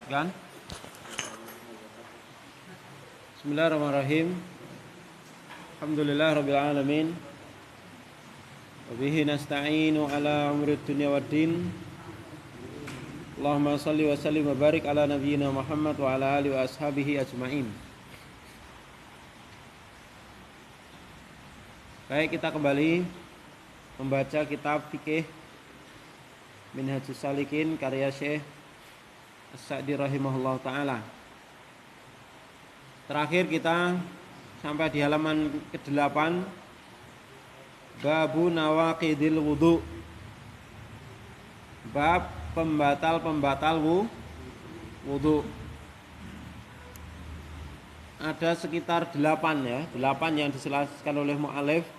Kan? Bismillahirrahmanirrahim. Alhamdulillah rabbil alamin. Wa bihi nasta'inu ala umurid dunya waddin. Allahumma shalli wa sallim wa barik ala nabiyyina Muhammad wa ala alihi wa ashabihi ajmain. Baik, kita kembali membaca kitab fikih Minhajus Salikin karya Syekh As-Sa'di rahimahullah ta'ala. Terakhir kita sampai di halaman ke-8, Babu nawaqidil wudu, bab pembatal-pembatal wudu. Ada sekitar 8 ya, 8 yang dijelaskan oleh mu'alif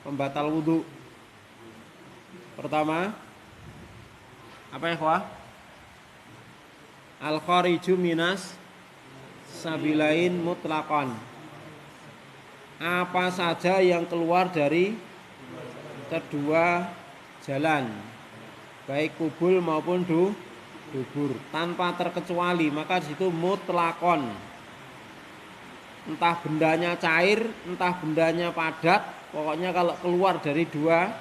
pembatal wudu. Pertama, apa ya ikhwah? Al-khariju minas sabilain mutlaqan. Apa saja yang keluar dari kedua jalan, baik kubul maupun dubur, tanpa terkecuali, maka di situ mutlaqon. Entah bendanya cair, entah bendanya padat, pokoknya kalau keluar dari dua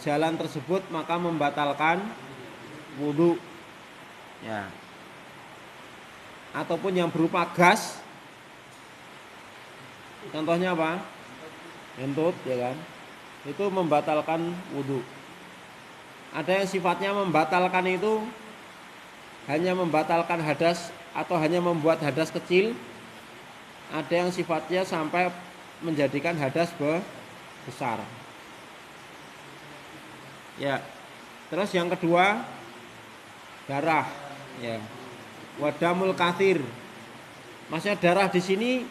jalan tersebut maka membatalkan wudu. Ya. Ataupun yang berupa gas. Contohnya apa? Ngentut, ya kan? Itu membatalkan wudu. Ada yang sifatnya membatalkan itu hanya membatalkan hadas atau hanya membuat hadas kecil. Ada yang sifatnya sampai menjadikan hadas besar. Ya. Terus yang kedua, darah. Ya. Wadamul kathir. Maksudnya darah di sini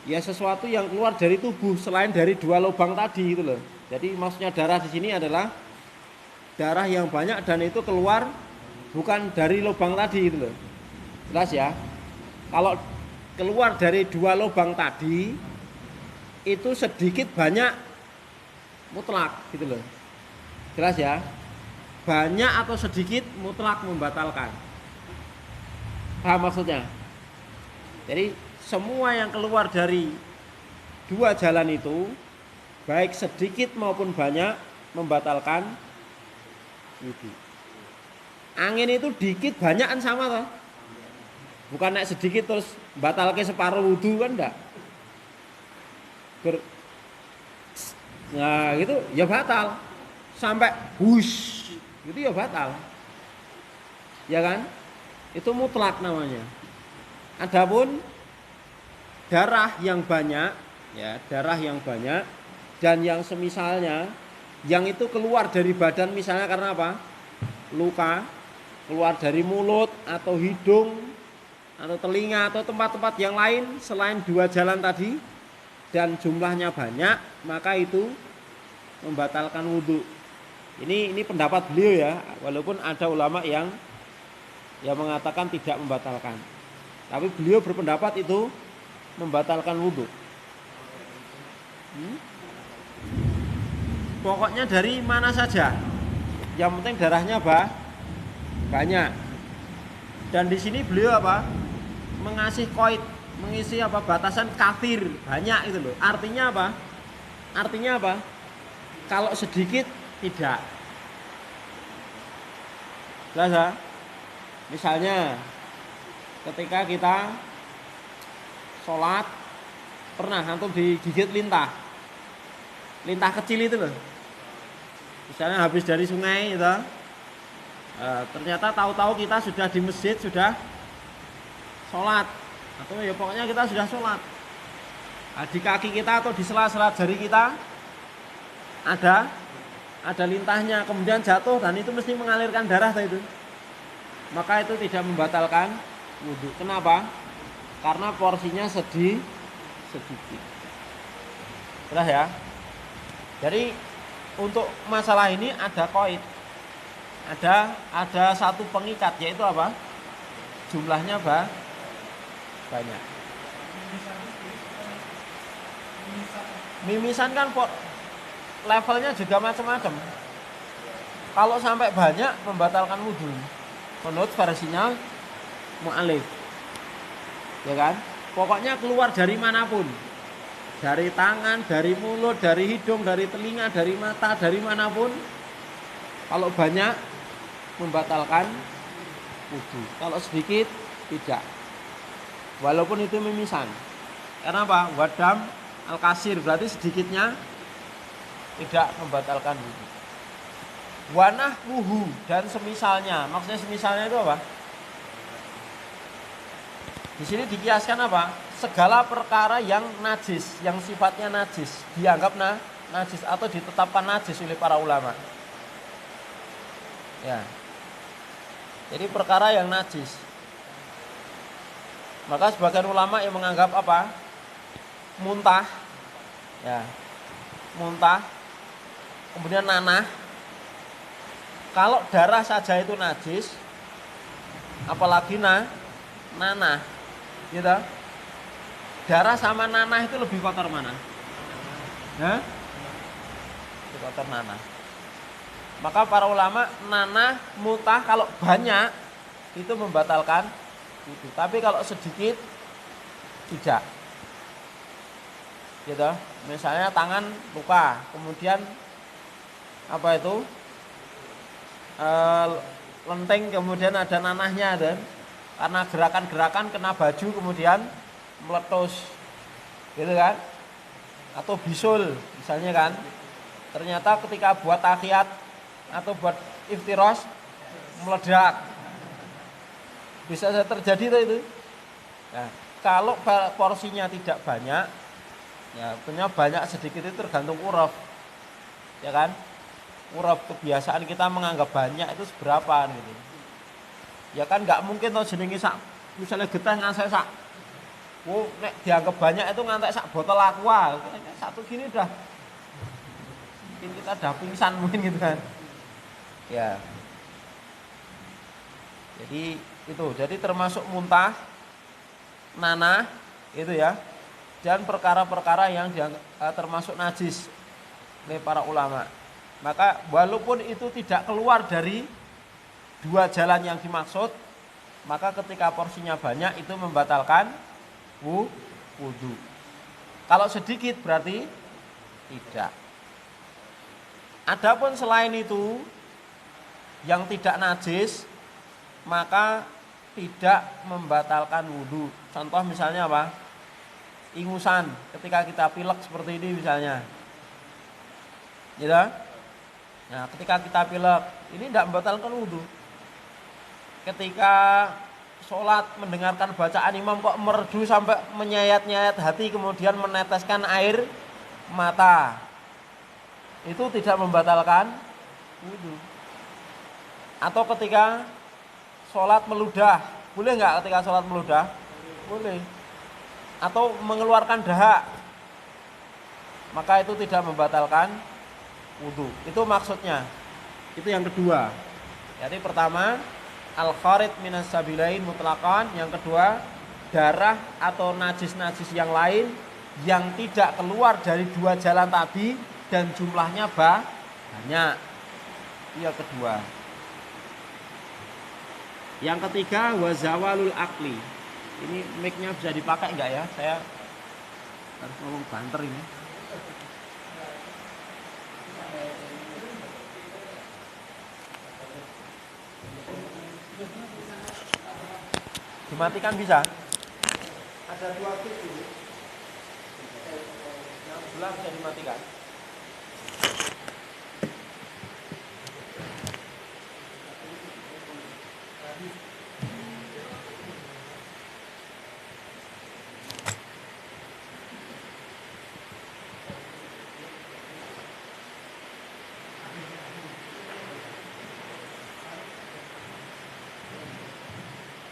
ya sesuatu yang keluar dari tubuh selain dari dua lubang tadi itu loh. Jadi maksudnya darah di sini adalah darah yang banyak dan itu keluar bukan dari lubang tadi itu loh. Jelas ya? Kalau keluar dari dua lubang tadi itu sedikit banyak mutlak gitu loh. Jelas ya? Banyak atau sedikit mutlak membatalkan. Paham maksudnya? Jadi semua yang keluar dari dua jalan itu, baik sedikit maupun banyak, membatalkan wudu. Angin itu dikit banyak kan sama toh? Bukan naik sedikit terus batalke separuh wudu kan enggak? Nah gitu ya batal. Sampai hush gitu ya batal. Ya kan? Itu mutlak namanya. Adapun darah yang banyak, ya, darah yang banyak dan yang semisalnya yang itu keluar dari badan misalnya karena apa? Luka, keluar dari mulut atau hidung atau telinga atau tempat-tempat yang lain selain dua jalan tadi dan jumlahnya banyak, maka itu membatalkan wudu. Ini pendapat beliau ya, walaupun ada ulama yang mengatakan tidak membatalkan. Tapi beliau berpendapat itu membatalkan wudu. Pokoknya dari mana saja, yang penting darahnya banyak. Dan di sini beliau apa? Mengasih koid, mengisi apa? Batasan kafir banyak itu loh. Artinya apa? Artinya apa? Kalau sedikit tidak. Jelas ya? Misalnya ketika kita sholat pernah antum digigit lintah kecil itu loh. Misalnya habis dari sungai itu, ternyata tahu-tahu kita sudah di masjid sudah sholat atau ya pokoknya kita sudah sholat. Nah, di kaki kita atau di sela-sela jari kita ada lintahnya, kemudian jatuh dan itu mesti mengalirkan darah itu. Maka itu tidak membatalkan wudu. Kenapa? Karena porsinya sedikit. Jelas ya? Jadi untuk masalah ini ada koid. Ada satu pengikat, yaitu apa? Jumlahnya banyak. Mimisan kan levelnya juga macam-macam. Kalau sampai banyak membatalkan wudu. menurut versinya mu'alif, ya kan? Pokoknya keluar dari manapun, dari tangan, dari mulut, dari hidung, dari telinga, dari mata, dari manapun, kalau banyak membatalkan wudu, kalau sedikit tidak, walaupun itu mimisan. Karena apa? Wadam al-kasir, berarti sedikitnya tidak membatalkan wudu. Wanah wuhu, dan semisalnya. Maksudnya semisalnya itu apa? Di sini dikiaskan apa? Segala perkara yang najis, yang sifatnya najis, dianggap najis atau ditetapkan najis oleh para ulama. Ya. Jadi perkara yang najis. Maka sebagian ulama yang menganggap apa? Muntah. Ya. Muntah. Kemudian nanah. Kalau darah saja itu najis, apalagi nanah, gitu. Darah sama nanah itu lebih kotor mana? Lebih kotor nanah. Maka para ulama nanah, muntah kalau banyak itu membatalkan itu. Tapi kalau sedikit tidak. Gitu. Misalnya tangan luka, kemudian apa itu? Lenteng, kemudian ada nanahnya, dan karena gerakan-gerakan kena baju kemudian meletus, gitu kan? Atau bisul misalnya kan, ternyata ketika buat tahiyat atau buat iftiros meledak, bisa terjadi itu. Nah, kalau porsinya tidak banyak, ya punya banyak sedikit itu tergantung uraf, ya kan? Urap kebiasaan kita menganggap banyak itu seberapa gitu. Ya kan nggak mungkin toh jenenge sak misalnya getah ngasih sak. Oh, nek dianggap banyak itu ngantek sak botol aqua. Satu gini udah mungkin kita udah pingsan mungkin gitu kan. Ya. Jadi itu, jadi termasuk muntah, nanah itu ya. Dan perkara-perkara yang termasuk najis oleh para ulama. Maka walaupun itu tidak keluar dari dua jalan yang dimaksud, maka ketika porsinya banyak itu membatalkan wudu. Kalau sedikit berarti tidak. Adapun selain itu yang tidak najis, maka tidak membatalkan wudu. Contoh misalnya apa? Ingusan ketika kita pilek seperti ini misalnya. Gitu? Nah, ketika kita pilek, ini tidak membatalkan wudu. Ketika sholat mendengarkan bacaan imam kok merdu sampai menyayat-nyayat hati kemudian meneteskan air mata, itu tidak membatalkan wudu. Atau ketika sholat meludah, boleh nggak ketika sholat meludah? Boleh. Atau mengeluarkan dahak, maka itu tidak membatalkan wudu. Itu maksudnya. Itu yang kedua. Jadi pertama, al-kharid minas sabilain mutlaqan. Yang kedua, darah atau najis-najis yang lain yang tidak keluar dari dua jalan tadi dan jumlahnya banyak. Itu yang kedua. Yang ketiga, wazawalul akli. Ini mic-nya bisa dipakai enggak ya? Saya harus ngomong banter ini. Dimatikan bisa? Ada dua titik. Yang sebelah bisa dimatikan.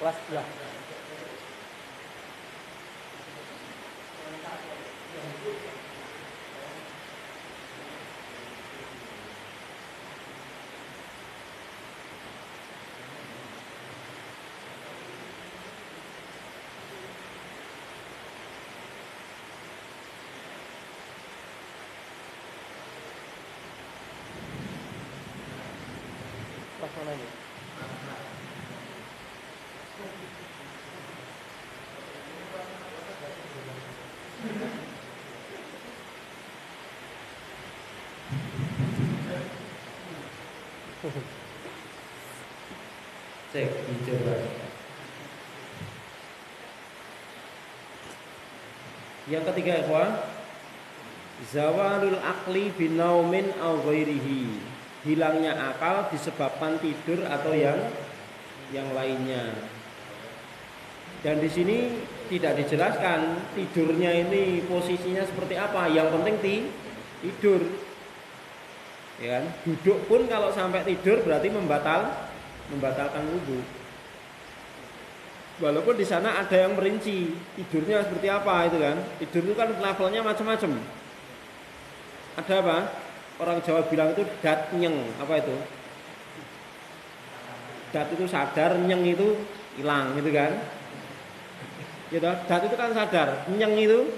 Kelas sebelah. Kelas mana ini? Cek dicoba. Yang ketiga ikhwah, zawalul akli binaumin aw ghairihi. Hilangnya akal disebabkan tidur atau yang lainnya. Dan di sini tidak dijelaskan tidurnya ini posisinya seperti apa. Yang penting tidur. Ya kan? Duduk pun kalau sampai tidur berarti membatalkan wudu. Walaupun di sana ada yang merinci tidurnya seperti apa itu kan. Tidur itu kan levelnya macam-macam. Ada apa? Orang Jawa bilang itu dat nyeng. Apa itu? Dat itu sadar, nyeng itu hilang gitu kan. Gitu. Dat itu kan sadar, nyeng itu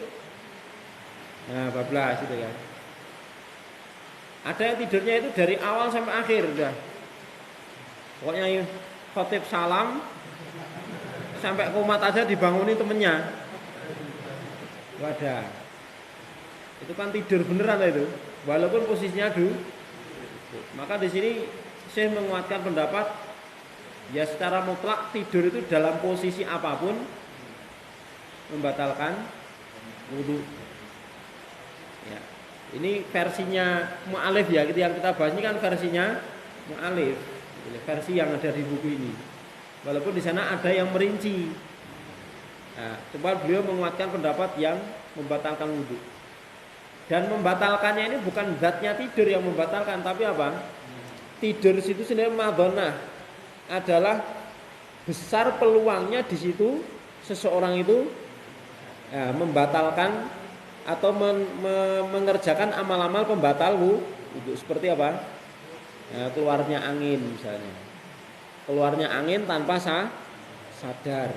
nah bablas gitu kan. Ada yang tidurnya itu dari awal sampai akhir udah. Pokoknya khotib salam sampai komat aja dibangunin temennya. Wadah. Itu kan tidur beneran itu, walaupun posisinya Maka di sini saya menguatkan pendapat ya secara mutlak tidur itu dalam posisi apapun membatalkan wudu. Ya. Ini versinya mu'alif ya, yang kita bahas ini kan versinya mu'alif, versi yang ada di buku ini. Walaupun di sana ada yang merinci. Nah, coba beliau menguatkan pendapat yang membatalkan wudu. Dan membatalkannya ini bukan zatnya tidur yang membatalkan, tapi apa? Tidur situ sendiri madhonah adalah besar peluangnya di situ seseorang itu ya, membatalkan atau mengerjakan amal-amal pembatal wudu seperti apa? Ya, keluarnya angin misalnya. Keluarnya angin tanpa sadar.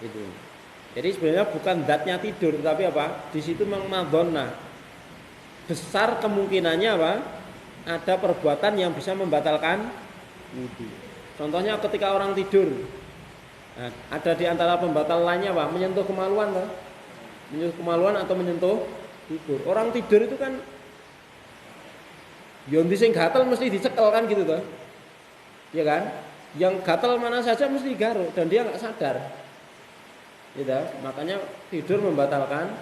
Itu. Jadi sebenarnya bukan zatnya tidur tapi apa? Di situ madhonnah. Besar kemungkinannya apa? Ada perbuatan yang bisa membatalkan wudu. Contohnya ketika orang tidur. Nah, ada di antara pembatal lainnya apa? Menyentuh kemaluan toh? Menyentuh kemaluan atau menyentuh tidur. Orang tidur itu kan yang sing gatel mesti dicekel kan gitu toh. Ya kan? Yang gatel mana saja mesti digaruk dan dia nggak sadar. Gitu. Makanya tidur membatalkan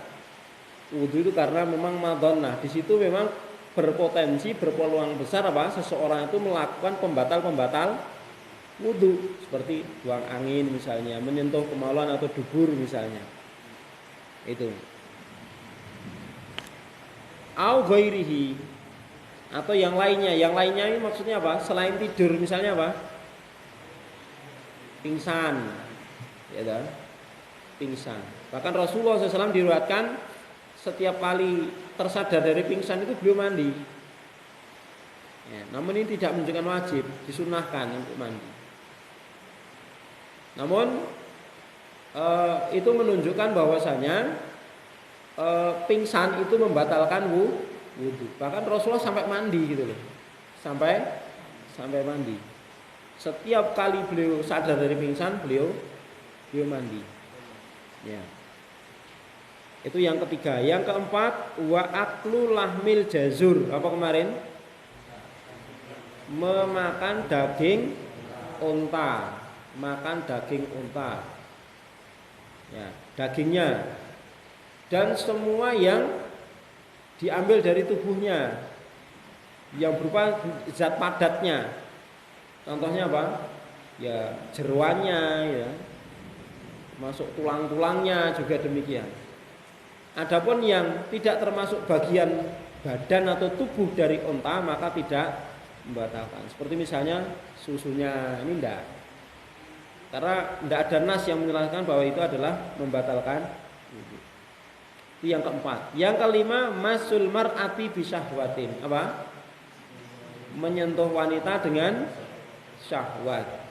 wudu itu karena memang madhonnah. Di situ memang berpotensi berpeluang besar apa? Seseorang itu melakukan pembatal-pembatal wudu seperti buang angin misalnya, menyentuh kemaluan atau dubur misalnya. Itu. Au ghairihi atau yang lainnya. Yang lainnya ini maksudnya apa? Selain tidur misalnya apa? Pingsan. Ya kan? Pingsan. Bahkan Rasulullah SAW diriwayatkan setiap kali tersadar dari pingsan itu beliau mandi. Ya, namun ini tidak menunjukkan wajib, disunahkan untuk mandi. Namun itu menunjukkan bahwasanya pingsan itu membatalkan wudu. Bahkan Rasulullah sampai mandi gitu loh. Sampai mandi. Setiap kali beliau sadar dari pingsan, beliau mandi. Ya. Itu yang ketiga. Yang keempat, wa aklu lahmil jazur. Apa kemarin? Memakan daging unta. Makan daging unta. Ya, dagingnya dan semua yang diambil dari tubuhnya yang berupa zat padatnya. Contohnya apa? Ya, jeroannya ya. Masuk tulang-tulangnya juga demikian. Adapun yang tidak termasuk bagian badan atau tubuh dari unta maka tidak membatalkan. Seperti misalnya susunya ini enggak. Karena tidak ada nas yang menjelaskan bahwa itu adalah membatalkan wudu. Itu yang keempat. Yang kelima, masul mar'ati bisyahwatin. Apa? Menyentuh wanita dengan syahwat.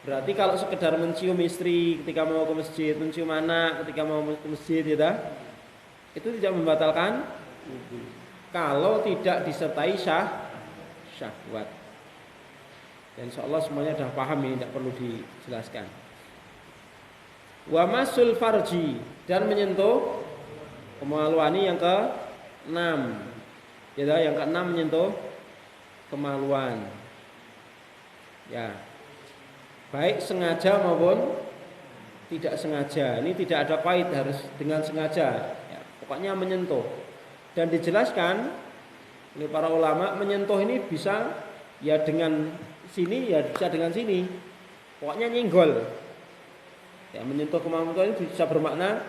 Berarti kalau sekedar mencium istri ketika mau ke masjid, mencium anak ketika mau ke masjid, ya, itu tidak membatalkan wudu. Kalau tidak disertai syahwat. Dan insyaallah semuanya sudah paham ini, tidak perlu dijelaskan. Wa masul farji dan menyentuh kemaluan ini yang ke-6. Ya, yang ke-6 menyentuh kemaluan. Ya, baik sengaja maupun tidak sengaja. Ini tidak ada kait harus dengan sengaja. Ya, pokoknya menyentuh. Dan dijelaskan oleh para ulama menyentuh ini bisa ya dengan sini ya bisa dengan sini. Pokoknya nyenggol. Ya, menyentuh kemampuan ini bisa bermakna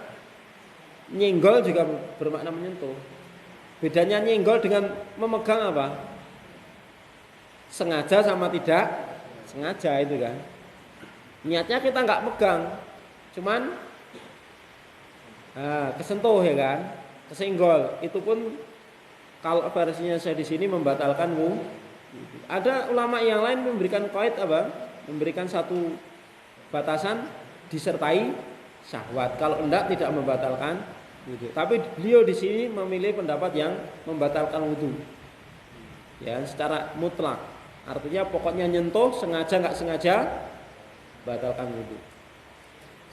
nyenggol juga bermakna menyentuh. Bedanya nyenggol dengan memegang apa? Sengaja sama tidak sengaja itu kan. Niatnya kita nggak megang, cuman kesentuh ya kan, kesenggol. Itu pun kalau versinya saya di sini membatalkan wudu. Ada ulama yang lain memberikan qaid apa? Memberikan satu batasan disertai syahwat. Kalau enggak tidak membatalkan wudu. Tapi beliau di sini memilih pendapat yang membatalkan wudu. Ya, secara mutlak. Artinya pokoknya nyentuh sengaja nggak sengaja batalkan wudu.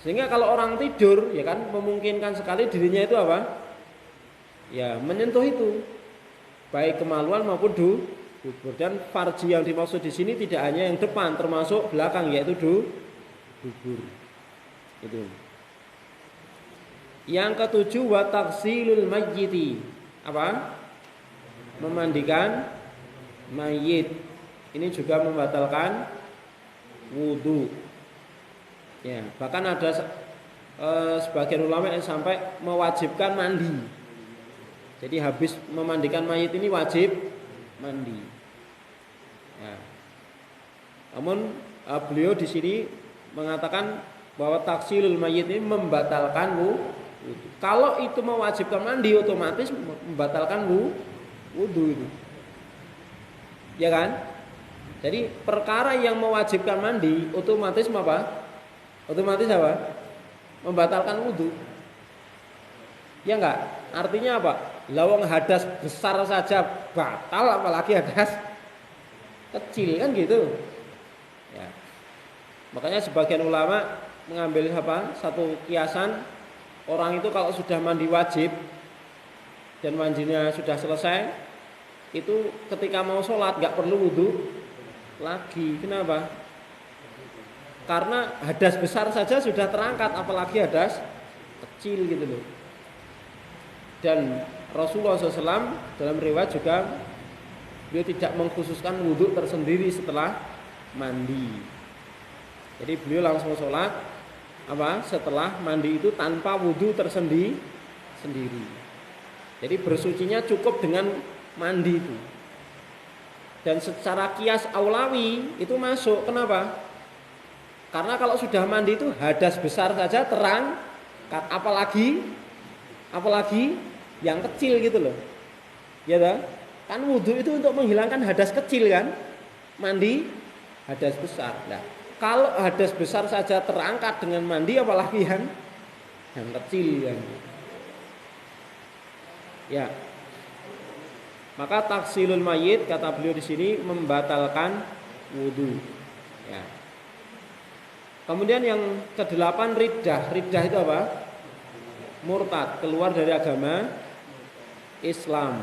Sehingga kalau orang tidur ya kan memungkinkan sekali dirinya itu apa? Ya, menyentuh itu. Baik kemaluan maupun dubur. Dan farji yang dimaksud di sini tidak hanya yang depan termasuk belakang yaitu dubur. Itu. Yang ketujuh wa taghsilul mayyiti. Apa? Memandikan mayit. Ini juga membatalkan wudu. Ya, bahkan ada sebagian ulama yang sampai mewajibkan mandi. Jadi habis memandikan mayit ini wajib mandi. Ya. Namun beliau di sini mengatakan bahwa taksilul mayit ini membatalkan wudu. Kalau itu mewajibkan mandi otomatis membatalkan wudu itu. Ya kan? Jadi perkara yang mewajibkan mandi otomatis apa? Otomatis apa? Membatalkan wudu. Ya enggak? Artinya apa? Lawang hadas besar saja batal apalagi hadas kecil kan gitu. Ya. Makanya sebagian ulama mengambil apa? Satu kiasan orang itu kalau sudah mandi wajib dan mandinya sudah selesai itu ketika mau sholat nggak perlu wudu lagi. Kenapa? Karena hadas besar saja sudah terangkat apalagi hadas kecil gitu loh. Dan Rasulullah SAW dalam riwayat juga beliau tidak mengkhususkan wudhu tersendiri setelah mandi. Jadi beliau langsung sholat apa? Setelah mandi itu tanpa wudhu tersendiri. Jadi bersucinya cukup dengan mandi itu. Dan secara kias aulawi itu masuk. Kenapa? Karena kalau sudah mandi itu hadas besar saja terang, apalagi yang kecil gitu loh. Ya kan? Kan wudhu itu untuk menghilangkan hadas kecil kan? Mandi hadas besar. Nah, kalau hadas besar saja terangkat dengan mandi apalagi yang kecil kan. Ya. Maka taksilul mayit kata beliau di sini membatalkan wudu. Ya. Kemudian yang kedelapan riddah. Riddah itu apa? Murtad, keluar dari agama Islam.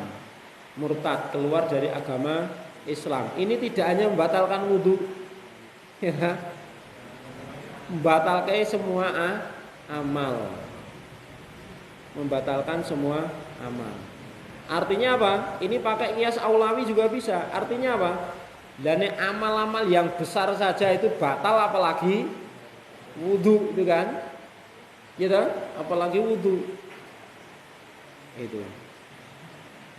Murtad, keluar dari agama Islam. Ini tidak hanya membatalkan wudu, ya, membatalkan semua amal. Membatalkan semua amal. Artinya apa? Ini pakai kias aulawi juga bisa. Artinya apa? Dan amal-amal yang besar saja itu batal apalagi wudu itu kan? Gitu? Apalagi wudu. Itu.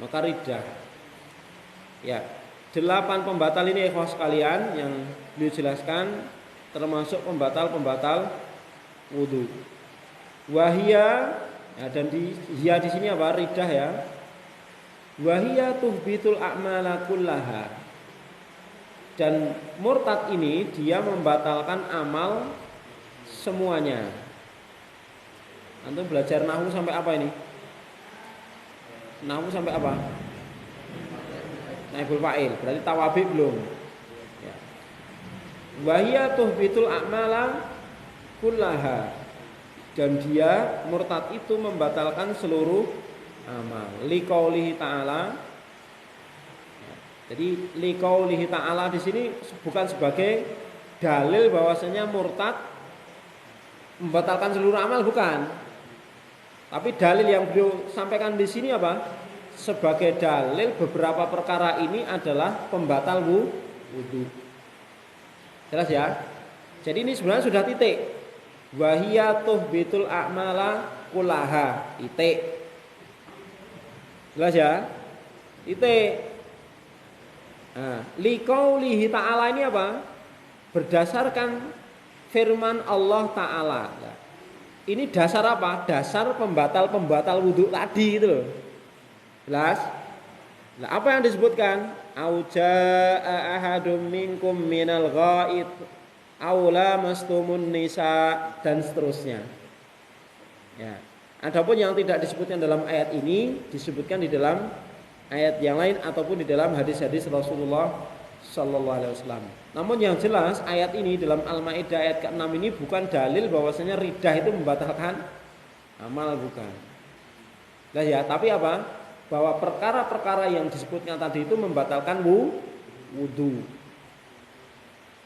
Maka riddah. Ya, 8 pembatal ini ikhwah sekalian yang beliau jelaskan termasuk pembatal-pembatal wudu. Wahia ya, dan di sini apa? Riddah ya. Wahia tuhbitul a'mala kullaha. Dan murtad ini dia membatalkan amal semuanya. Antum belajar nahwu sampai apa ini? Nahwu sampai apa? Naibul fa'il, berarti tawabi belum. Ya. Wahia tuhbitul a'mala kullaha. Dan dia murtad itu membatalkan seluruh amal. Liqaulihi ta'ala. Jadi liqaulihi ta'ala di sini bukan sebagai dalil bahwasanya murtad membatalkan seluruh amal, bukan. Tapi dalil yang beliau sampaikan di sini apa? Sebagai dalil beberapa perkara ini adalah pembatal wudu. Jelas ya? Jadi ini sebenarnya sudah titik. Wahiyatuh bitul a'mala kullaha. Titik. Jelas ya? Titik. Nah, liqaulihi ta'ala ini apa? Berdasarkan firman Allah Ta'ala. Ini dasar apa? Dasar pembatal wudu tadi itu loh. Jelas? Nah, apa yang disebutkan? Auja'a ahadum minkum minal ghaid aula mastumun nisa dan seterusnya. Ya. Adapun yang tidak disebutkan dalam ayat ini disebutkan di dalam ayat yang lain ataupun di dalam hadis-hadis Rasulullah sallallahu alaihi wasallam. Namun yang jelas ayat ini dalam Al-Maidah ayat ke-6 ini bukan dalil bahwasanya ridah itu membatalkan amal, bukan. Nah ya, tapi apa? Bahwa perkara-perkara yang disebutnya tadi itu membatalkan wudu.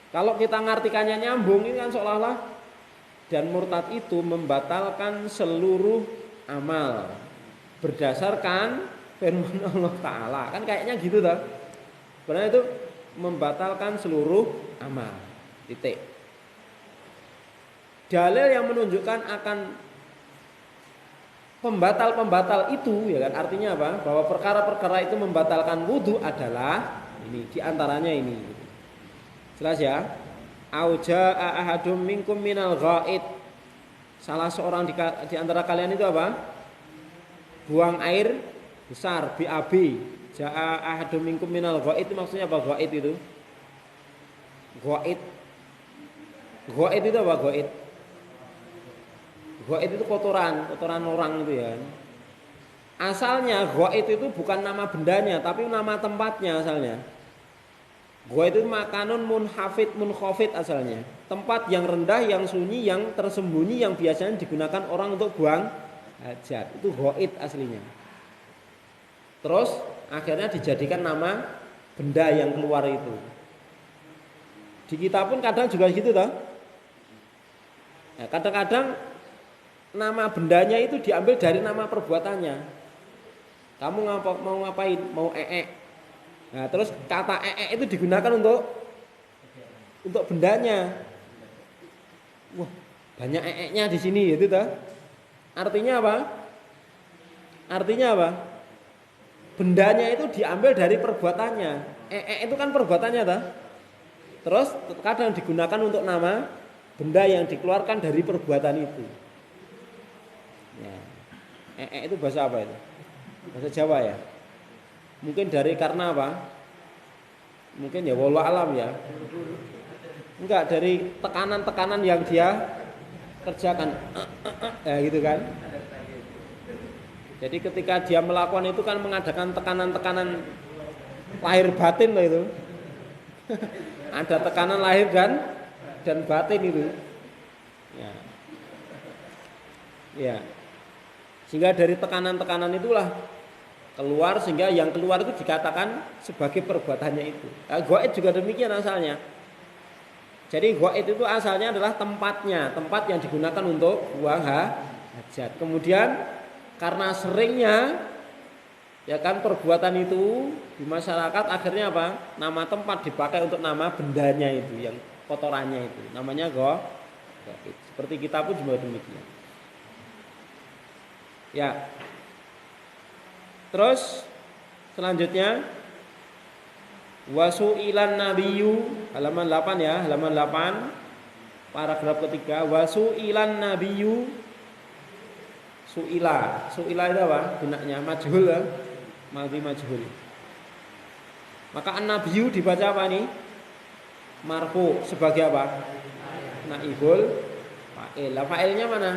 Kalau kita ngartikannya nyambung ini kan seolah-olah dan murtad itu membatalkan seluruh amal berdasarkan firman Allah Ta'ala. Kan kayaknya gitu toh. Sebenarnya itu membatalkan seluruh amal. Titik. Dalil yang menunjukkan akan pembatal-pembatal itu ya kan artinya apa? Bahwa perkara-perkara itu membatalkan wudu adalah ini diantaranya ini. Jelas ya? Auja'a ahadum minkum minal ghaid. Salah seorang di antara kalian itu apa? Buang air besar, BAB. Ja'a ahadum minkum minal ghaid itu maksudnya apa? Ghaid itu. Ghaid. Ghaid itu apa ghaid? Ghaid itu kotoran orang itu ya. Asalnya ghaid itu bukan nama bendanya tapi nama tempatnya asalnya. Ghaid itu makanun munhafid munkhafid asalnya. Tempat yang rendah, yang sunyi, yang tersembunyi yang biasanya digunakan orang untuk buang hajat. Itu ghaid aslinya. Terus akhirnya dijadikan nama benda yang keluar itu. Di kita pun kadang juga gitu toh. Ya, kadang-kadang nama bendanya itu diambil dari nama perbuatannya. Kamu mau ngapain? Mau Nah, terus kata itu digunakan untuk bendanya. Wah, banyak nya di sini gitu toh. Artinya apa? Artinya apa? Bendanya itu diambil dari perbuatannya. Itu kan perbuatannya toh. Terus kadang digunakan untuk nama benda yang dikeluarkan dari perbuatan itu. Ya. Itu bahasa apa itu? Bahasa Jawa ya? Mungkin dari karena apa? Mungkin ya wallahu alam ya. Enggak, dari tekanan-tekanan yang dia kerjakan. Ya gitu kan. Jadi ketika dia melakukan itu kan mengadakan tekanan-tekanan lahir batin loh itu. Ada tekanan lahir dan batin itu. Ya. Ya. Sehingga dari tekanan-tekanan itulah keluar, sehingga yang keluar itu dikatakan sebagai perbuatannya itu. Ghaid juga demikian asalnya. Jadi ghaid itu asalnya adalah tempatnya, tempat yang digunakan untuk buang hajat. Kemudian karena seringnya ya kan perbuatan itu di masyarakat, akhirnya apa? Nama tempat dipakai untuk nama bendanya itu, yang kotorannya itu. Namanya ghaid. Seperti kita pun juga demikian. Ya. Terus selanjutnya wasu'ilan nabiyyu halaman 8 ya, halaman 8 paragraf ketiga. Wasu'ilan nabiyyu, su'ila itu apa? Gunanya majhul ya, madhi majhul. Maka an-nabiyyu dibaca apa nih? Marfu sebagai apa? Naibul fa'il. Lah fa'ilnya mana?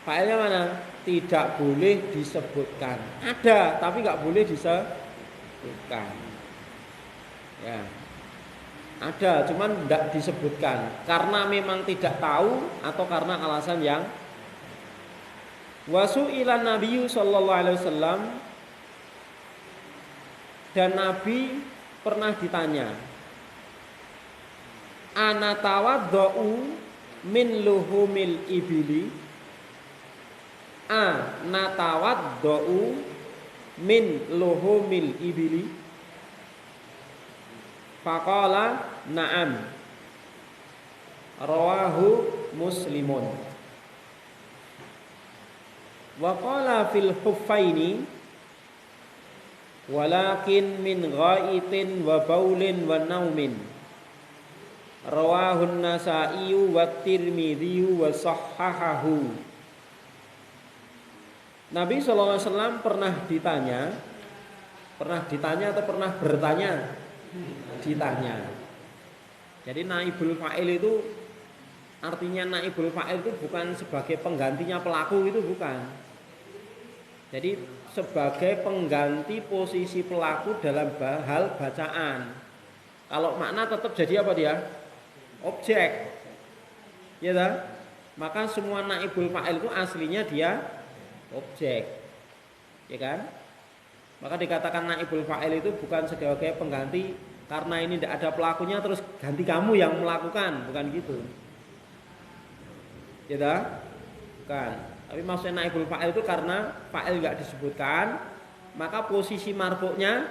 Fa'ilnya mana? Tidak boleh disebutkan. Ada, tapi nggak boleh disebutkan. Ya, ada, cuman tidak disebutkan karena memang tidak tahu atau karena alasan yang. Wasu'ilan Nabiyyu sallallahu alaihi wasallam, dan Nabi pernah ditanya, ana tawaddau min luhumil ibili, ana tawaddau min luhumil ibili, faqala na'am, rawahu Muslimun. Wa qala fil huffaini walakin min ghaitin wa baulin wa naumin, rawahun Nasa'i wa Tirmidzi wa sahhahahu. Nabi SAW pernah ditanya atau pernah bertanya? Ditanya. Jadi naibul fa'il itu artinya naibul fa'il itu bukan sebagai penggantinya pelaku, itu bukan. Jadi sebagai pengganti posisi pelaku dalam hal bacaan. Kalau makna tetap jadi apa dia? Objek. Ya tak? Maka semua naibul fa'il itu aslinya dia objek. Ya kan? Maka dikatakan naibul fa'il itu bukan sebagai pengganti karena ini tidak ada pelakunya terus ganti kamu yang melakukan, bukan gitu. Ya tak? Bukan. Tapi maksudnya naibul fa'il itu karena fa'il enggak disebutkan, maka posisi marfu'nya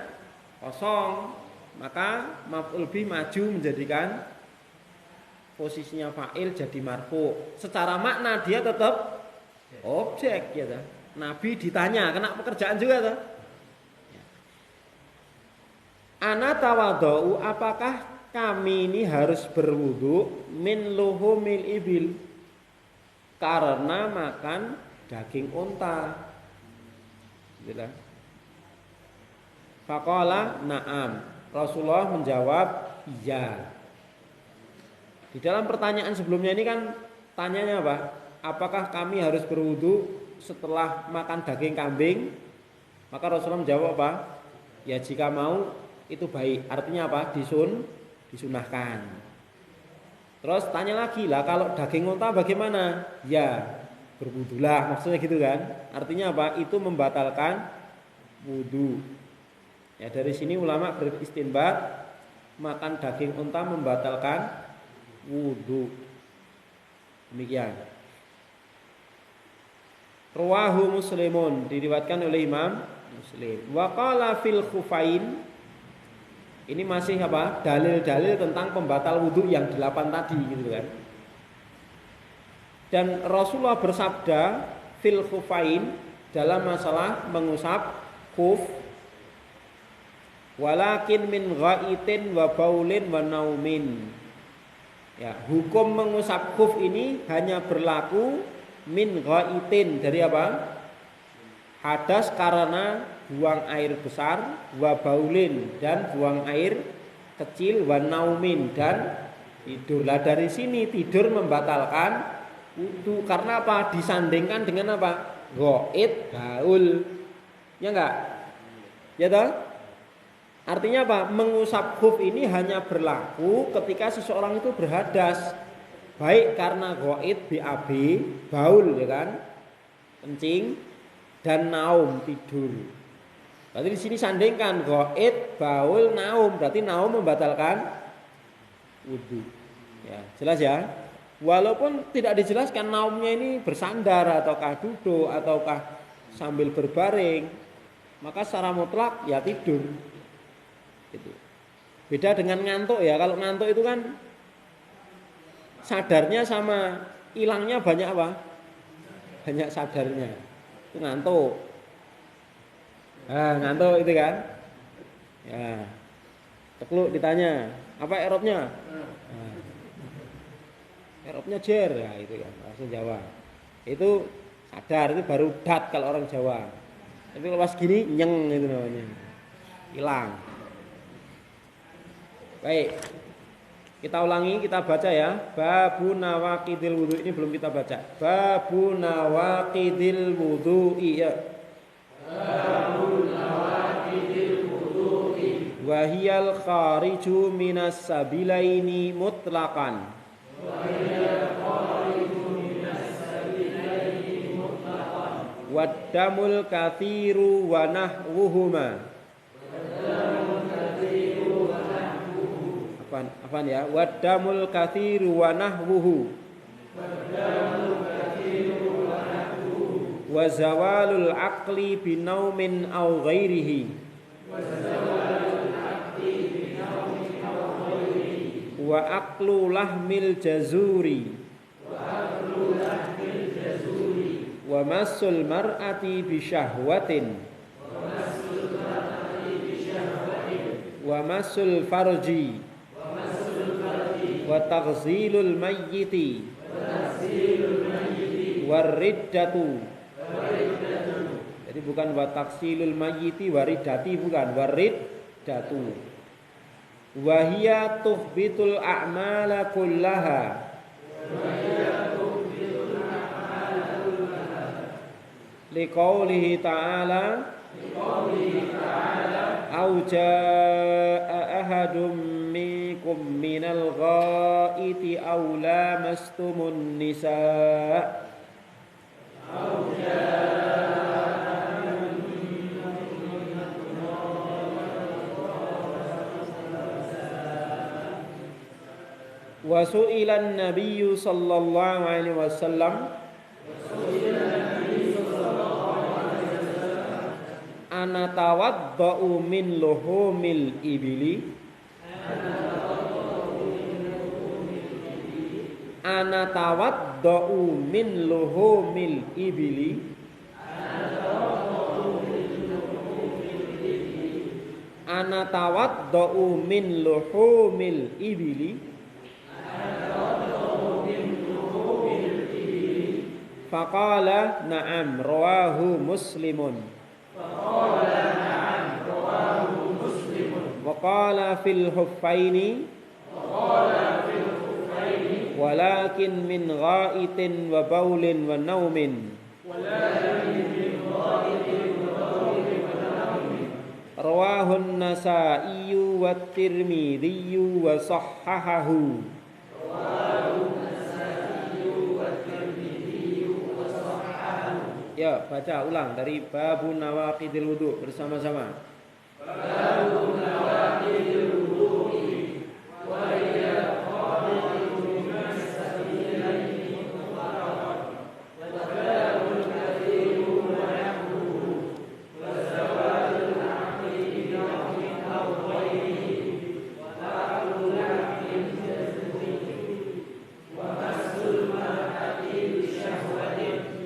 kosong, maka maf'ul bih maju menjadikan posisinya fa'il jadi marfu'. Secara makna dia tetap objek, ya tak? Nabi ditanya, kena pekerjaan juga tak? Ana tawadhu, apakah kami ini harus berwudu min luhumil ibil, karena makan daging unta. Gitu. Faqala na'am. Rasulullah menjawab iya. Di dalam pertanyaan sebelumnya ini kan tanyanya apa? Apakah kami harus berwudu setelah makan daging kambing? Maka Rasulullah menjawab apa? Ya jika mau itu baik. Artinya apa? Disunahkan. Terus tanya lagi lah, kalau daging unta bagaimana? Ya berwudulah, maksudnya gitu kan? Artinya apa? Itu membatalkan wudu. Ya dari sini ulama beristinbat makan daging unta membatalkan wudu. Demikian. Rawahu Muslimun, diriwayatkan oleh Imam Muslim. Wa qala fil khufain. Ini masih apa? Dalil-dalil tentang pembatal wudhu yang 8 tadi gitu kan. Dan Rasulullah bersabda fil khufain dalam masalah mengusap khuf, walakin min ghaitin wa baulin wa naumin. Ya, hukum mengusap khuf ini hanya berlaku min ghaitin, dari apa? Hadas karena buang air besar, wa baulin dan buang air kecil, wa naumin dan tidur. Lah dari sini tidur membatalkan wudu karena apa? Disandingkan dengan apa? Ghaid, baul. Ya enggak? Ya toh? Artinya apa? Mengusap khuf ini hanya berlaku ketika seseorang itu berhadas, baik karena ghaid BAB, baul ya kan? Kencing, dan naum, tidur. Berarti di sini sandingkan ghaid, baul, naum. Berarti naum membatalkan wudu. Ya, jelas ya. Walaupun tidak dijelaskan naumnya ini bersandar ataukah duduk ataukah sambil berbaring, maka secara mutlak ya tidur. Gitu. Beda dengan ngantuk ya. Kalau ngantuk itu kan sadarnya sama hilangnya banyak apa? Banyak sadarnya. Itu ngantuk. Ngantuk itu kan. Ya. Tekluk ditanya, apa erobnya? Erobnya jer, ya itu kan langsung Jawa. Itu sadar, itu baru dat kalau orang Jawa. Tapi kalau pas gini nyeng itu namanya. Hilang. Baik. Kita ulangi, kita baca ya. Babun nawaqidil wudu, ini belum kita baca. Babun nawaqidil wudu'i ya. Babun nawaqidil wudu'i. Wa hiyal khariju minas sabilaini mutlaqan. Wa hiyal khariju minas sabilaini mutlaqan. Waddamul kathiru wa nahwuhuma. Waddamul kathiru Apaan ya? Wadamul katsiru wa nahwuhu. Wa zawalul aqli binaumin aw ghairihi. Wa aqlu lahmil jazuri. Wa masul mar'ati bisyahwatin. Wa masul farji. Wa taghzilul mayyiti. Wariddatu. Jadi bukan wa taksilul mayyiti waridati, bukan wariddatu. Wa hiya tuhbitul a'mala kullaha. Liqaulihi ta'ala au jaa'a ahadum minkum minal ghaiti aw lamastumun nisaa wa su'ilan nabiyyu sallallahu alaihi wasallam ana tawaddau min luhumil ibili. Ana tawaddau min luhumil ibili. Ana tawaddau min luhumil ibili. Faqala na'am rawahu muslimun. Wa qala fil huffaini walakin min ghaitin wa baulin wa naumin. Rawahun Nasa'i wa Tirmidzi wa sahhahahu. Ya, baca ulang dari babun nawaqidil wudu bersama-sama. Babun nawaqidil wudu wa hiya qa'idatun min mutlaqan wa babul kathiru wa nahwuhu wa zawalul aqli bi nawmin aw ghayrihi wa aqlu lahmin jazmi wa masul mar'ati bi syahwatin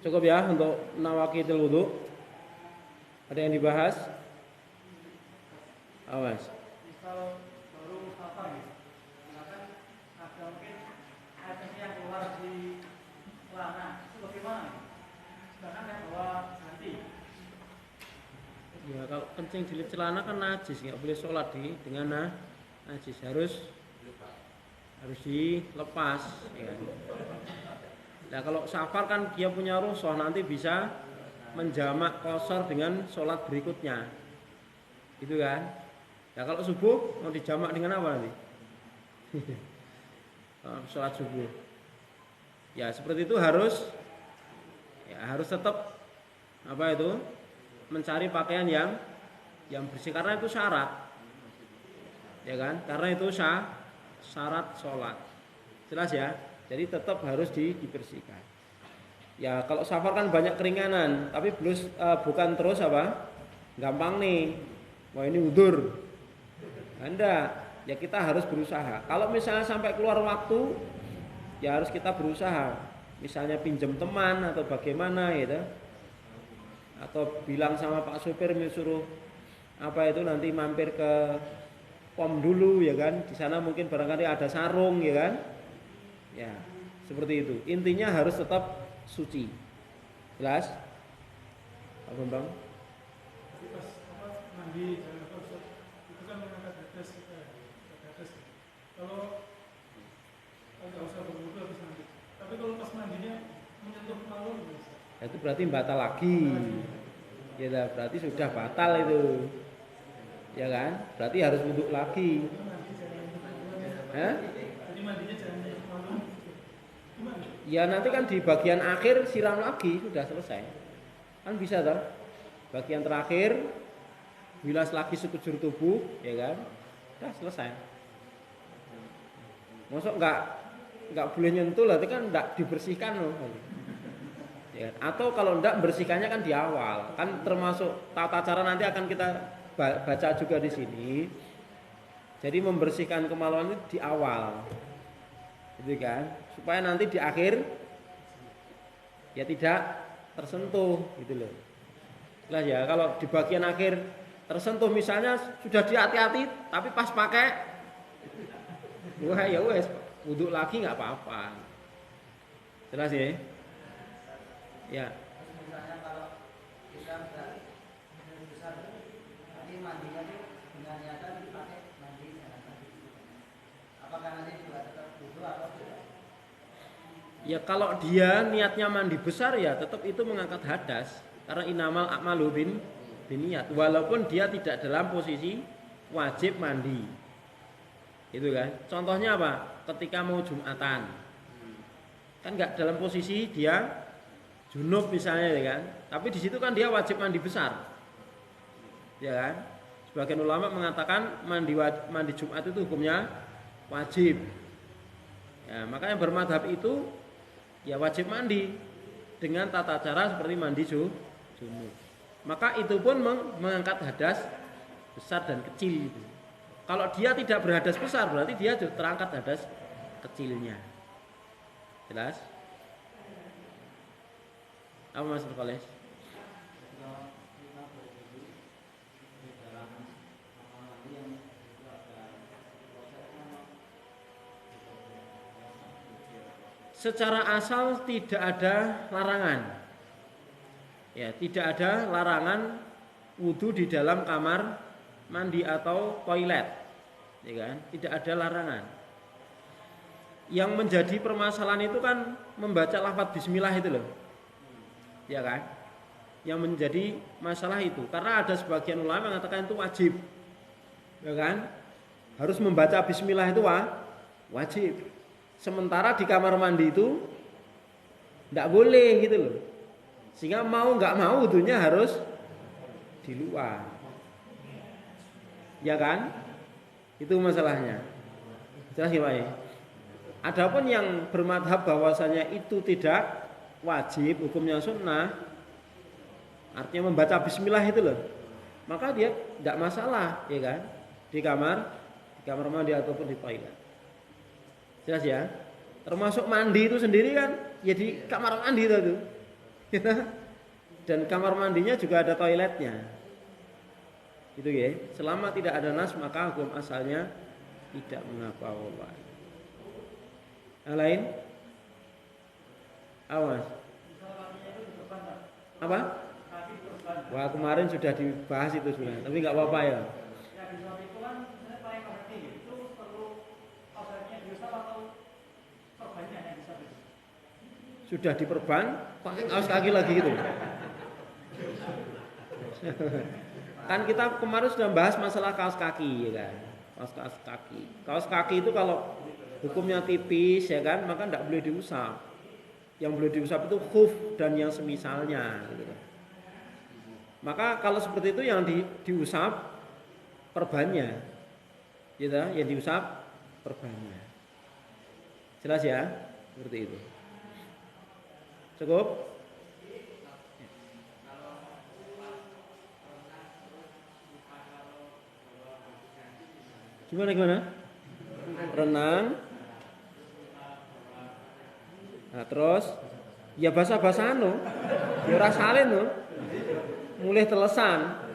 cukup ya untuk nawaqidul wudu. Ada yang dibahas? Awas. Misal baru apa gitu? Misalkan ada mungkin airnya yang keluar di celana, itu bagaimana? Sedangkan yang bawa ganti. Ya kalau kencing di celana kan najis, nggak boleh sholat dengan najis, harus dilepas. Ya. Nah kalau safar kan dia punya rukhsah, nanti bisa menjamak qashar dengan sholat berikutnya, gitu kan? Nah kalau subuh mau dijamak dengan apa nanti? Sholat subuh. Ya seperti itu harus tetap apa itu mencari pakaian yang bersih karena itu syarat, ya kan? Karena itu syarat sholat. Jelas ya? Jadi tetap harus dibersihkan. Ya kalau safar kan banyak keringanan, tapi bukan terus apa? Gampang nih. Wah ini udur. Anda ya kita harus berusaha. Kalau misalnya sampai keluar waktu, ya harus kita berusaha. Misalnya pinjam teman atau bagaimana gitu. atau bilang sama Pak supir suruh apa itu nanti mampir ke pom dulu ya kan, di sana mungkin barangkali ada sarung ya kan, ya seperti itu. Intinya harus tetap suci. Jelas Pak Bambang? Tapi pas apa mandi jangan apa Ustaz, itu kan mengangkat hadas kita ya, hadas. Kalau nggak usah berwudu habis mandi. Tapi kalau pas mandinya menyentuh kemaluan bisa. Itu berarti batal lagi. Ya berarti sudah batal itu. Ya kan? Berarti harus wudhu lagi. Hah? Jadi mandinya jangan menyentuh kemaluan. Gimana? Ya nanti kan di bagian akhir siram lagi, sudah selesai. Kan bisa toh? Bagian terakhir bilas lagi sekujur tubuh, ya kan? Sudah selesai. Masuk nggak boleh nyentuh, berarti kan nggak dibersihkan loh. Ya, atau kalau enggak bersihkannya kan di awal, kan termasuk tata cara nanti akan kita baca juga di sini. Jadi membersihkan kemaluan itu di awal, gitu kan, supaya nanti di akhir ya tidak tersentuh, gitu loh. Lah ya kalau di bagian akhir tersentuh misalnya sudah hati-hati, tapi pas pakai, wah ya wes, wudhu lagi nggak apa-apa. Jelas ya? Ya. Misalnya kalau kita sudah besar, nanti mandinya dengan niatan dipakai mandi jangan mandi. Apakah nanti juga tetap wudhu atau tidak? Ya kalau dia niatnya mandi besar ya tetap itu mengangkat hadas, karena inamal a'malu biniat, walaupun dia tidak dalam posisi wajib mandi. Itu kan. Contohnya apa? Ketika mau Jumatan. Kan enggak dalam posisi dia junub misalnya ya kan, tapi di situ kan dia wajib mandi besar, ya kan. Sebagian ulama mengatakan mandi Jumat itu hukumnya wajib. Ya, makanya bermadhab itu ya wajib mandi dengan tata cara seperti mandi junub. Maka itu pun mengangkat hadas besar dan kecil itu. Kalau dia tidak berhadas besar berarti dia terangkat hadas kecilnya. Jelas? Apa Mas Nurkoles? Secara asal tidak ada larangan. Ya, tidak ada larangan wudhu di dalam kamar mandi atau toilet. Ya kan? Tidak ada larangan. Yang menjadi permasalahan itu kan membaca lafaz bismillah itu loh. Ya kan? Yang menjadi masalah itu karena ada sebagian ulama mengatakan itu wajib. Ya kan? Harus membaca bismillah itu wajib. Sementara di kamar mandi itu enggak boleh gitu loh. Sehingga mau enggak mau wudunya harus di luar. Ya kan? Itu masalahnya. Jelas ya, Pak? Adapun yang bermadhab bahwasanya itu tidak wajib, hukumnya sunnah, artinya membaca bismillah itu loh, maka dia tidak masalah, ya kan, di kamar mandi ataupun di toilet. Jelas ya? Termasuk mandi itu sendiri kan, ya di kamar mandi itu tuh. Dan kamar mandinya juga ada toiletnya. Itu ya. Selama tidak ada nas maka hukum asalnya tidak mengapa. Yang lain? Awas. Apa? Wah kemarin sudah dibahas itu sebenarnya, tapi nggak apa-apa ya. Sudah diperban, pakai kaos kaki lagi gitu. Kan kita kemarin sudah bahas masalah kaos kaki ya kan. Kaos kaki. Kaos kaki itu kalau hukumnya tipis ya kan, maka tidak boleh diusap. Yang boleh diusap itu khuf dan yang semisalnya gitu. Maka kalau seperti itu yang diusap perbannya. Gitu, yang diusap perbannya. Jelas ya? Seperti itu. Cukup? Gimana? Renang. Nah, terus ya bahasa-bahasa anu, ya ora salin loh. mulih telesan.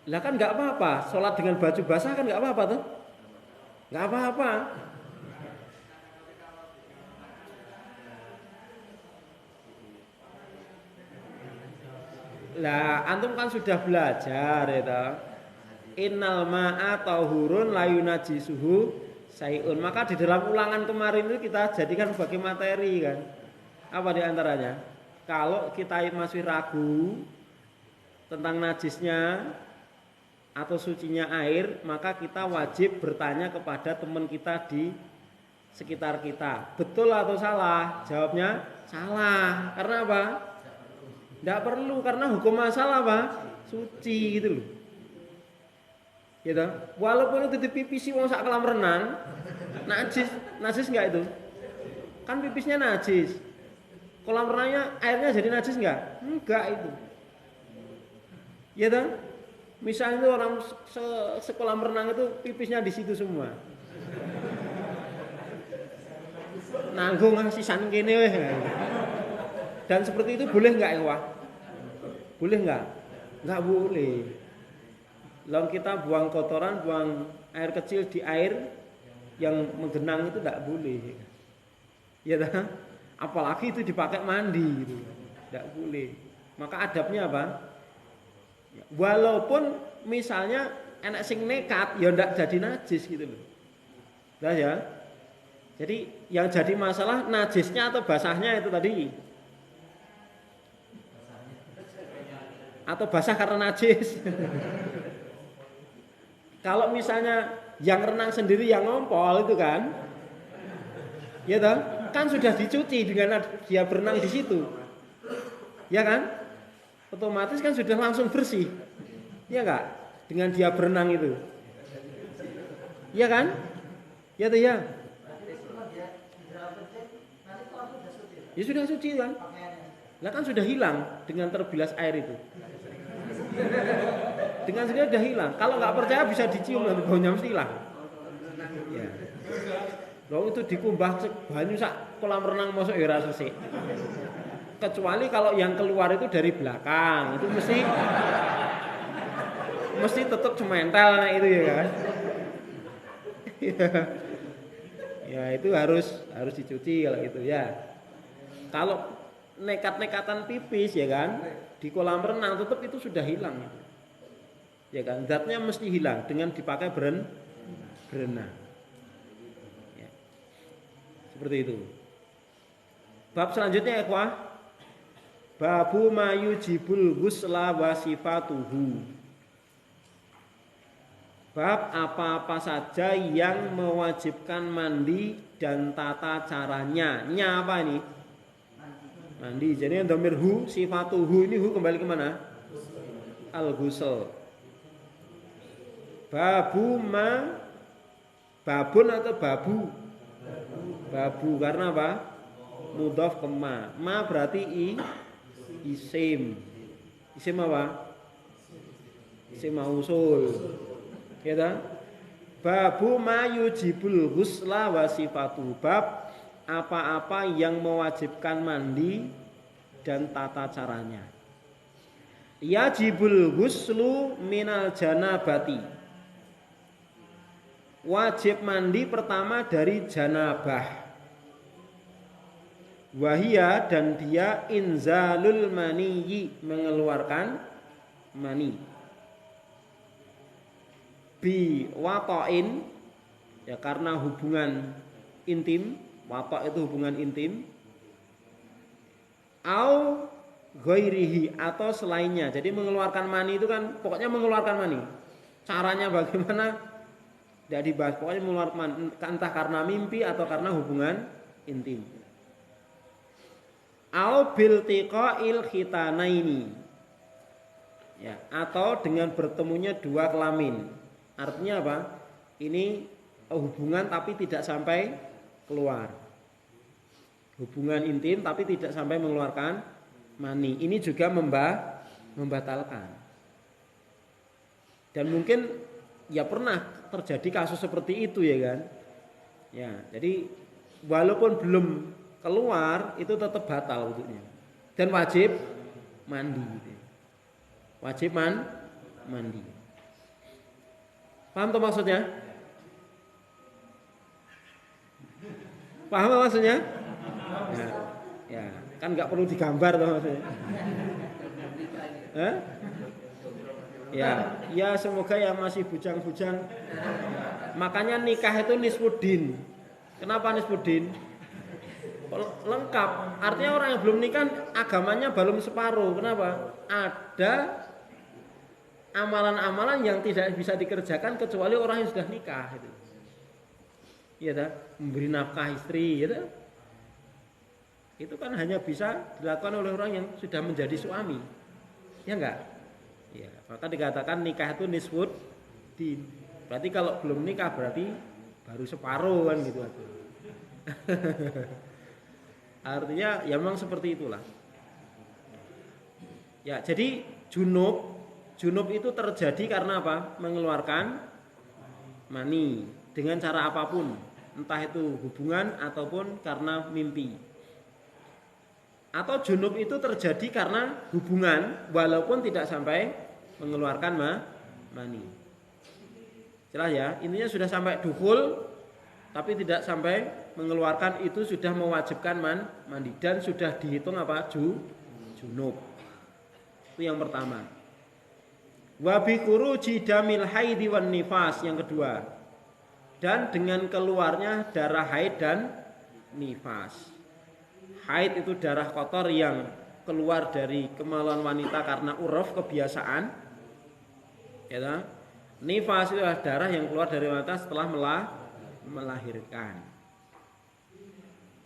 Lah kan nggak apa-apa, sholat dengan baju basah kan nggak apa-apa tuh, nggak apa-apa. Lah antum kan sudah belajar ya toh. Innal ma'a tahurun la yunajjisuhu sayun. Maka di dalam ulangan kemarin itu kita jadikan sebagai materi kan. Apa di antaranya? Kalau kita masih ragu tentang najisnya atau sucinya air, maka kita wajib bertanya kepada teman kita di sekitar kita. Betul atau salah? Jawabnya salah. Karena apa? Tidak perlu, karena hukum masalah apa? Suci gitu loh. Gitu. Walaupun itu dipipisi wong sak kolam renang, najis enggak itu? Kan pipisnya najis. Kolam renangnya airnya jadi najis enggak? Enggak itu. Ya toh? Misalnya itu orang sekolam renang itu pipisnya di situ semua. Nanggung sisan kene weh. Dan seperti itu boleh enggak ya, Wah? Boleh enggak? Enggak boleh. Lalu kita buang kotoran, buang air kecil di air yang menggenang itu enggak boleh. Ya toh? Apalagi itu dipakai mandi gitu. Enggak boleh. Maka adabnya apa? Walaupun misalnya enak sing nekat ya ndak jadi najis gitu loh. Nah ya. Jadi yang jadi masalah najisnya atau basahnya itu tadi. Atau basah karena najis. Kalau misalnya yang renang sendiri yang ngompol itu kan. Ya toh? Kan sudah dicuci dengan dia berenang di situ. Ya kan? Otomatis kan sudah langsung bersih. Iya enggak? Dengan dia berenang itu. Iya kan? Ya tuh ya. Ya sudah suci kan? Lah kan sudah hilang dengan terbilas air itu. Dengan sendiri sudah hilang. Kalau nggak percaya bisa dicium nanti baunya mesti hilang. Ya. Loh itu dikumbah banyu sak kolam renang masuk ya rasa sih. Kecuali kalau yang keluar itu dari belakang, itu mesti tetap cementel nah itu ya kan. Ya itu harus dicuci kalau itu ya. Kalau nekat-nekatan pipis ya kan di kolam renang tetap itu sudah hilang itu. Ya kan, zatnya mesti hilang dengan dipakai berenang. Ya. Seperti itu. Bab selanjutnya ikhwah. Babu mayujibul ghusla wa sifatuhu. Bab apa-apa saja yang mewajibkan mandi dan tata caranya. Nya apa ini? Mandi. Jadi yang dhamir hu, sifatuhu ini hu kembali ke mana? Al-ghusl. Babu ma, babun atau babu? Babu karena apa? Mudhaf ke ma. Ma berarti isim. Isim apa? Isim mausul. Ya ta? Babu mayujibul ghusla wa sifatu. Bab apa-apa yang mewajibkan mandi dan tata caranya. Yajibul ghuslu minal janabati. Wajib mandi pertama dari janabah. Wahia dan dia inzalul maniyi mengeluarkan mani. Bi watoin ya karena hubungan intim, wato itu hubungan intim. Au ghairihi atau selainnya. Jadi mengeluarkan mani itu kan pokoknya mengeluarkan mani. Caranya bagaimana? Tidak dibahas. Pokoknya mengeluarkan entah karena mimpi atau karena hubungan intim. Au bil tiqail khitanaini. Ya, atau dengan bertemunya dua kelamin. Artinya apa? Ini hubungan tapi tidak sampai keluar. Hubungan intim tapi tidak sampai mengeluarkan mani. Ini juga membatalkan. Dan mungkin ya pernah terjadi kasus seperti itu ya kan. Ya, jadi walaupun belum keluar itu tetap batal wudhunya. Dan wajib mandi gitu. Wajib mandi. Paham tuh maksudnya? Paham maksudnya? Ya, kan nggak perlu digambar tuh maksudnya. Ya semoga yang masih bujang-bujang. Makanya nikah itu nisfuddin. Kenapa nisfuddin? Lengkap. Artinya orang yang belum nikah agamanya belum separuh. Kenapa? Ada amalan-amalan yang tidak bisa dikerjakan kecuali orang yang sudah nikah. Gitu. Iya dah, memberi nafkah istri, gitu. Itu kan hanya bisa dilakukan oleh orang yang sudah menjadi suami, ya enggak? Ya, maka dikatakan nikah itu nisfuddin. Berarti kalau belum nikah berarti baru separuh kan gitu aja. Artinya ya memang seperti itulah. Ya, jadi junub itu terjadi karena apa? Mengeluarkan mani dengan cara apapun, entah itu hubungan ataupun karena mimpi. Atau junub itu terjadi karena hubungan walaupun tidak sampai mengeluarkan mani. Jelas ya, intinya sudah sampai dukhul tapi tidak sampai mengeluarkan, itu sudah mewajibkan mandi dan sudah dihitung apa? Junub. Itu yang pertama. Wa bi khuruji damil haidi wan nifas, yang kedua. Dan dengan keluarnya darah haid dan nifas. Haid itu darah kotor yang keluar dari kemaluan wanita karena uruf kebiasaan. Ya, nifas itu adalah darah yang keluar dari wanita setelah melahirkan.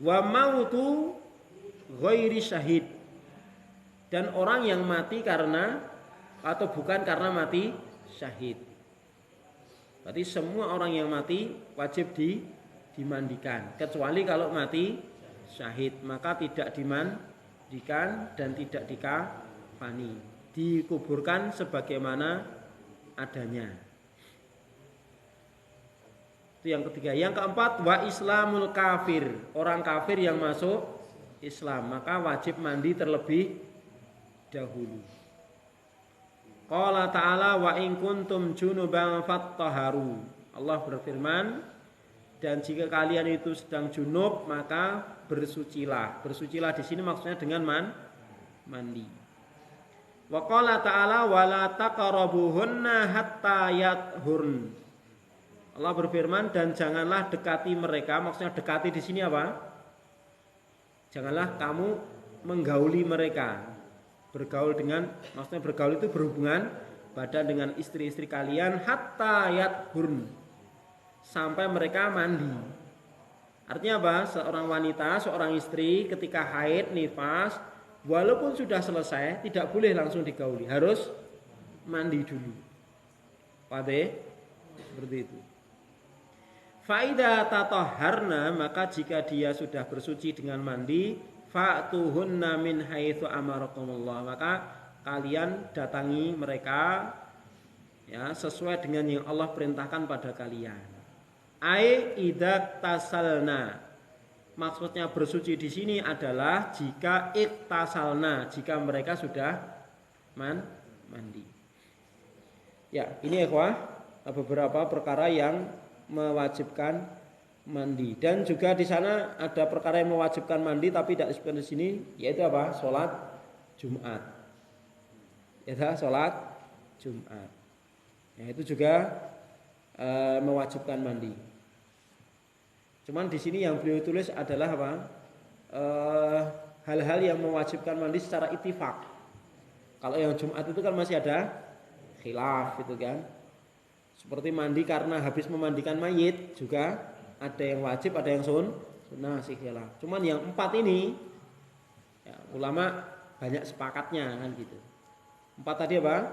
Wa mautu ghairi syahid, dan orang yang mati karena atau bukan karena mati syahid. Berarti semua orang yang mati wajib dimandikan, kecuali kalau mati syahid, maka tidak dimandikan dan tidak dikafani, dikuburkan sebagaimana adanya. Itu yang ketiga. Yang keempat, wa islamul kafir, orang kafir yang masuk Islam, maka wajib mandi terlebih dahulu. Qala ta'ala wa in kuntum junuban fattaharu. Allah berfirman, dan jika kalian itu sedang junub maka bersucilah. Bersucilah di sini maksudnya dengan mandi. Wa qala ta'ala wala taqrabuhunna hatta yathurn. Allah berfirman, dan janganlah dekati mereka. Maksudnya dekati di sini apa? Janganlah kamu menggauli mereka. Bergaul dengan, maksudnya bergaul itu berhubungan badan dengan istri-istri kalian hatta yathurn, sampai mereka mandi. Artinya apa? Seorang wanita, seorang istri ketika haid, nifas, walaupun sudah selesai tidak boleh langsung digauli, harus mandi dulu. Pade? Seperti itu. Faida tatahharna, maka jika dia sudah bersuci dengan mandi, fa'tuhunna min haitsu amarakumullah, maka kalian datangi mereka ya sesuai dengan yang Allah perintahkan pada kalian. Ai idza tasalna, maksudnya bersuci di sini adalah jika iktasalna, jika mereka sudah mandi. Ya, ini ikhwah beberapa perkara yang mewajibkan mandi, dan juga di sana ada perkara yang mewajibkan mandi tapi tidak disebutkan di sini, yaitu apa? Salat Jumat. Ya, salat Jumat. Ya, itu juga mewajibkan mandi. Cuman di sini yang beliau tulis adalah apa? Hal-hal yang mewajibkan mandi secara ittifaq. Kalau yang Jumat itu kan masih ada khilaf itu kan. Seperti mandi karena habis memandikan mayit juga ada yang wajib, ada yang sunnah, sih khilaf. Cuman yang 4 ini ya, ulama banyak sepakatnya kan gitu. 4 tadi apa?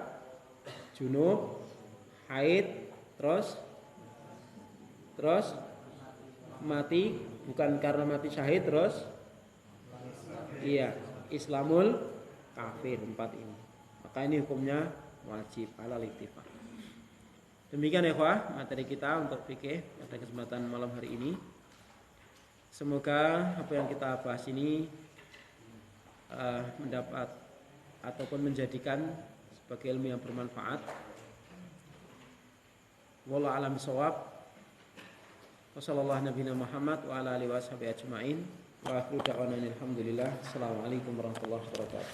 Junub, haid, terus mati bukan karena mati syahid, terus iya islamul kafir. 4 ini, maka ini hukumnya wajib alal ittifaq. Demikian ya ikhwah materi kita untuk fikih pada kesempatan malam hari ini. Semoga apa yang kita bahas ini mendapat ataupun menjadikan sebagai ilmu yang bermanfaat. Wallahu a'lam bishawab. Wassallallahu nabiyana Muhammad wa ala alihi washabihi ajmain. Wa akhiru da'wana alhamdulillah. Assalamualaikum warahmatullahi wabarakatuh.